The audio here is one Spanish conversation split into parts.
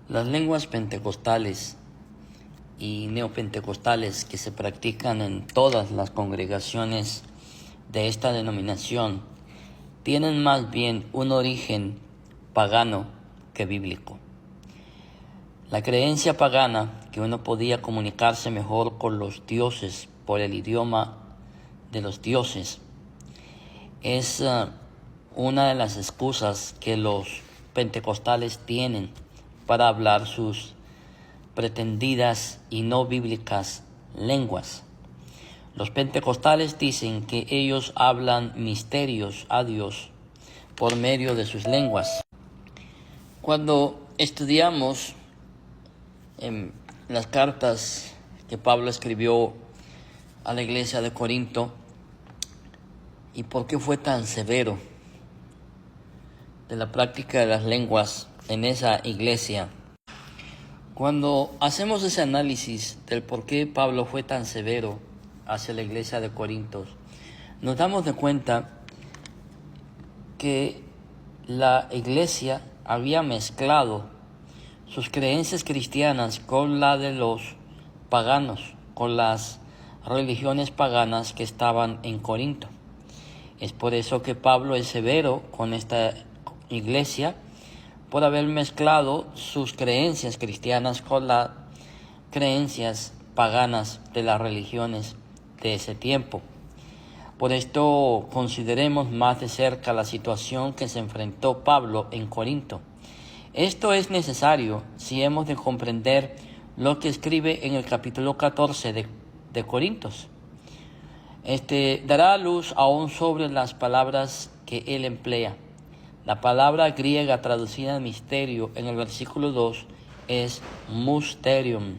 Las lenguas pentecostales y neopentecostales que se practican en todas las congregaciones de esta denominación tienen más bien un origen pagano que bíblico. La creencia pagana que uno podía comunicarse mejor con los dioses por el idioma de los dioses es una de las excusas que los pentecostales tienen para hablar sus pretendidas y no bíblicas lenguas. Los pentecostales dicen que ellos hablan misterios a Dios por medio de sus lenguas. Cuando estudiamos en las cartas que Pablo escribió a la iglesia de Corinto, y por qué fue tan severo de la práctica de las lenguas en esa iglesia. Cuando hacemos ese análisis del por qué Pablo fue tan severo hacia la iglesia de Corinto, nos damos de cuenta que la iglesia había mezclado sus creencias cristianas con la de los paganos, con las religiones paganas que estaban en Corinto. Es por eso que Pablo es severo con esta iglesia, por haber mezclado sus creencias cristianas con las creencias paganas de las religiones de ese tiempo. Por esto consideremos más de cerca la situación que se enfrentó Pablo en Corinto. Esto es necesario si hemos de comprender lo que escribe en el capítulo 14 de Corintios. Dará luz aún sobre las palabras que él emplea. La palabra griega traducida misterio en el versículo 2 es mysterium.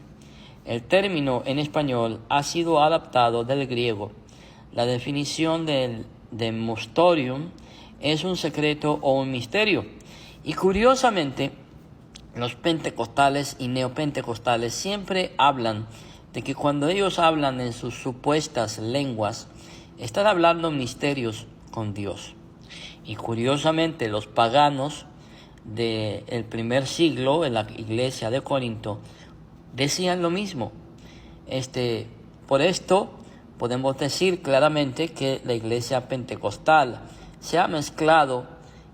El término en español ha sido adaptado del griego. La definición de mysterium es un secreto o un misterio. Y curiosamente, los pentecostales y neopentecostales siempre hablan de que cuando ellos hablan en sus supuestas lenguas, están hablando misterios con Dios. Y curiosamente, los paganos del primer siglo en la iglesia de Corinto decían lo mismo. Por esto podemos decir claramente que la iglesia pentecostal se ha mezclado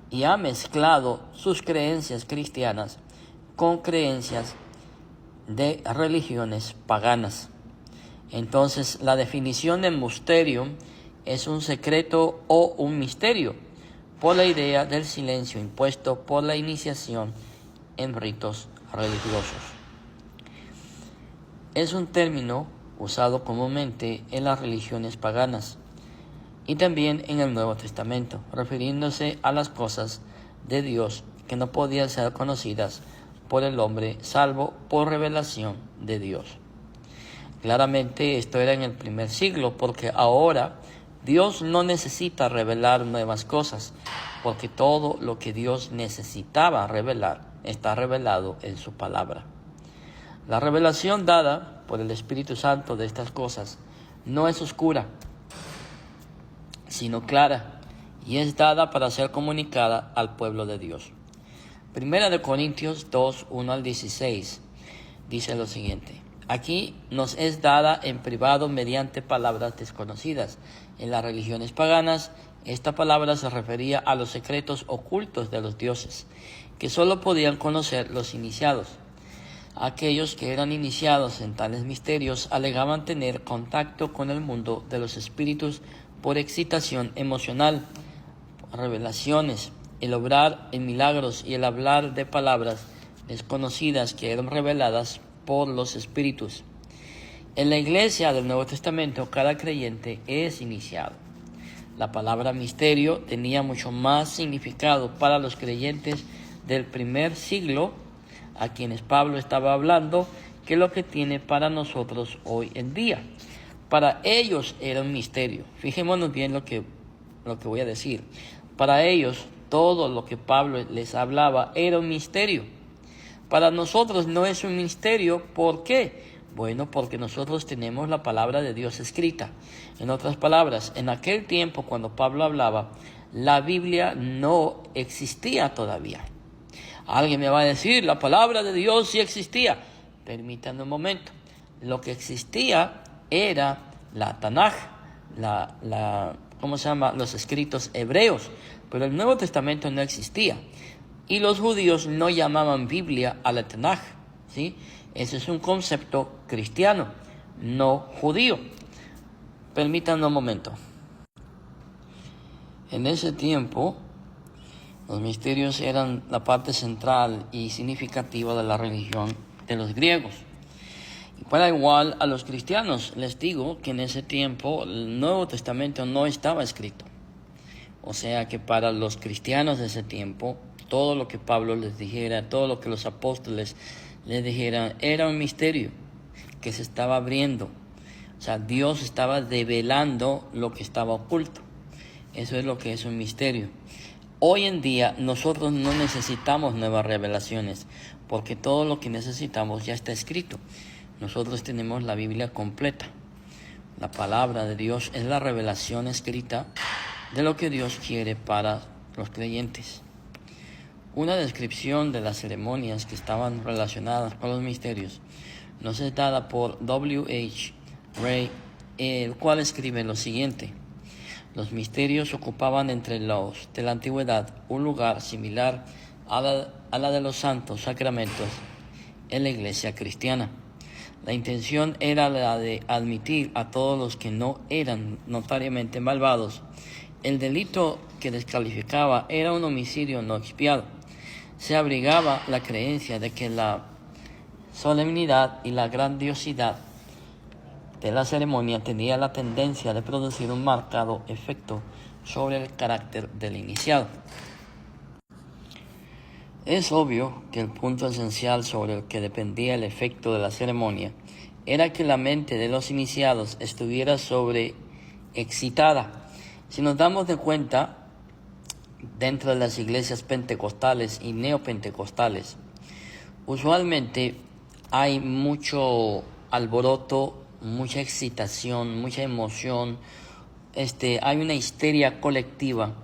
y ha mezclado sus creencias cristianas con creencias de religiones paganas. Entonces, la definición de mysterium es un secreto o un misterio, por la idea del silencio impuesto por la iniciación en ritos religiosos. Es un término usado comúnmente en las religiones paganas y también en el Nuevo Testamento, refiriéndose a las cosas de Dios que no podían ser conocidas por el hombre, salvo por revelación de Dios. Claramente esto era en el primer siglo, porque ahora Dios no necesita revelar nuevas cosas, porque todo lo que Dios necesitaba revelar está revelado en su palabra. La revelación dada por el Espíritu Santo de estas cosas no es oscura, sino clara, y es dada para ser comunicada al pueblo de Dios. Primera de Corintios 2, 1 al 16, dice lo siguiente: aquí nos es dada en privado mediante palabras desconocidas. En las religiones paganas, esta palabra se refería a los secretos ocultos de los dioses, que solo podían conocer los iniciados. Aquellos que eran iniciados en tales misterios alegaban tener contacto con el mundo de los espíritus por excitación emocional, revelaciones, el obrar en milagros y el hablar de palabras desconocidas que eran reveladas por los espíritus. En la iglesia del Nuevo Testamento, cada creyente es iniciado. La palabra misterio tenía mucho más significado para los creyentes del primer siglo, a quienes Pablo estaba hablando, que lo que tiene para nosotros hoy en día. Para ellos era un misterio. Fijémonos bien lo que voy a decir. Para ellos, todo lo que Pablo les hablaba era un misterio. Para nosotros no es un misterio. ¿Por qué? Bueno, porque nosotros tenemos la palabra de Dios escrita. En otras palabras, en aquel tiempo cuando Pablo hablaba, la Biblia no existía todavía. Alguien me va a decir, la palabra de Dios sí existía. Permítanme un momento. Lo que existía era la Tanaj, ¿cómo se llama? Los escritos hebreos. Pero el Nuevo Testamento no existía. Y los judíos no llamaban Biblia a la Tanaj, ¿sí? Ese es un concepto cristiano, no judío. Permítanme un momento. En ese tiempo, los misterios eran la parte central y significativa de la religión de los griegos. Y para igual a los cristianos, les digo que en ese tiempo el Nuevo Testamento no estaba escrito. O sea que para los cristianos de ese tiempo, todo lo que Pablo les dijera, todo lo que los apóstoles les dijeran, era un misterio que se estaba abriendo. O sea, Dios estaba develando lo que estaba oculto. Eso es lo que es un misterio. Hoy en día nosotros no necesitamos nuevas revelaciones, porque todo lo que necesitamos ya está escrito. Nosotros tenemos la Biblia completa. La palabra de Dios es la revelación escrita de lo que Dios quiere para los creyentes. Una descripción de las ceremonias que estaban relacionadas con los misterios nos es dada por W.H. Ray, el cual escribe lo siguiente: los misterios ocupaban entre los de la antigüedad un lugar similar a la de los santos sacramentos en la iglesia cristiana. La intención era la de admitir a todos los que no eran notariamente malvados. El delito que descalificaba era un homicidio no expiado. Se abrigaba la creencia de que la solemnidad y la grandiosidad de la ceremonia tenía la tendencia de producir un marcado efecto sobre el carácter del iniciado. Es obvio que el punto esencial sobre el que dependía el efecto de la ceremonia era que la mente de los iniciados estuviera sobreexcitada. Si nos damos de cuenta, dentro de las iglesias pentecostales y neopentecostales, usualmente hay mucho alboroto, mucha excitación, mucha emoción, hay una histeria colectiva,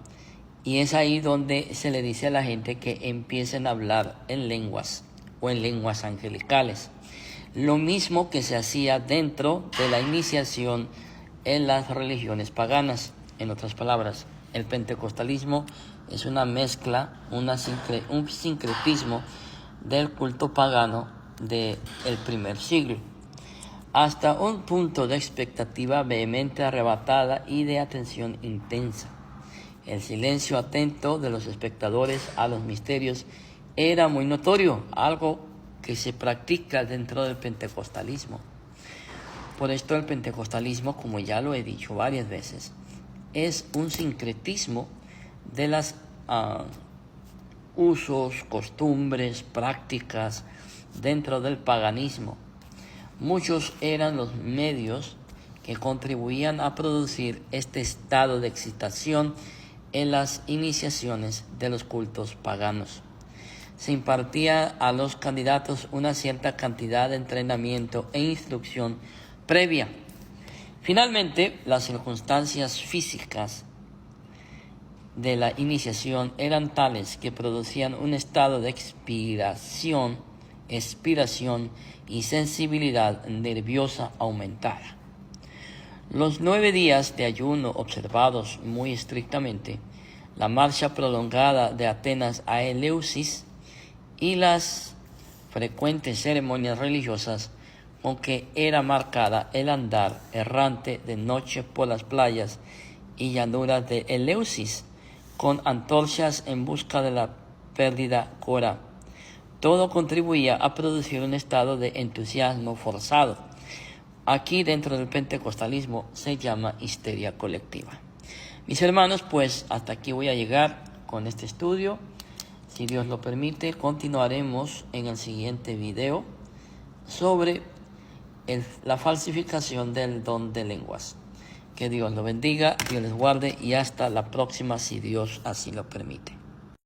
y es ahí donde se le dice a la gente que empiecen a hablar en lenguas o en lenguas angelicales. Lo mismo que se hacía dentro de la iniciación en las religiones paganas. En otras palabras, el pentecostalismo es una mezcla, un sincretismo del culto pagano del primer siglo, hasta un punto de expectativa vehemente arrebatada y de atención intensa. El silencio atento de los espectadores a los misterios era muy notorio, algo que se practica dentro del pentecostalismo. Por esto el pentecostalismo, como ya lo he dicho varias veces, es un sincretismo de las usos, costumbres, prácticas dentro del paganismo. Muchos eran los medios que contribuían a producir este estado de excitación en las iniciaciones de los cultos paganos. Se impartía a los candidatos una cierta cantidad de entrenamiento e instrucción previa. Finalmente, las circunstancias físicas de la iniciación eran tales que producían un estado de expiración y sensibilidad nerviosa aumentada. Los 9 días de ayuno observados muy estrictamente, la marcha prolongada de Atenas a Eleusis y las frecuentes ceremonias religiosas con que era marcada el andar errante de noche por las playas y llanuras de Eleusis, con antorchas en busca de la perdida Cora. Todo contribuía a producir un estado de entusiasmo forzado. Aquí dentro del pentecostalismo se llama histeria colectiva. Mis hermanos, pues hasta aquí voy a llegar con este estudio. Si Dios lo permite, continuaremos en el siguiente video sobre la falsificación del don de lenguas. Que Dios lo bendiga, Dios les guarde y hasta la próxima si Dios así lo permite.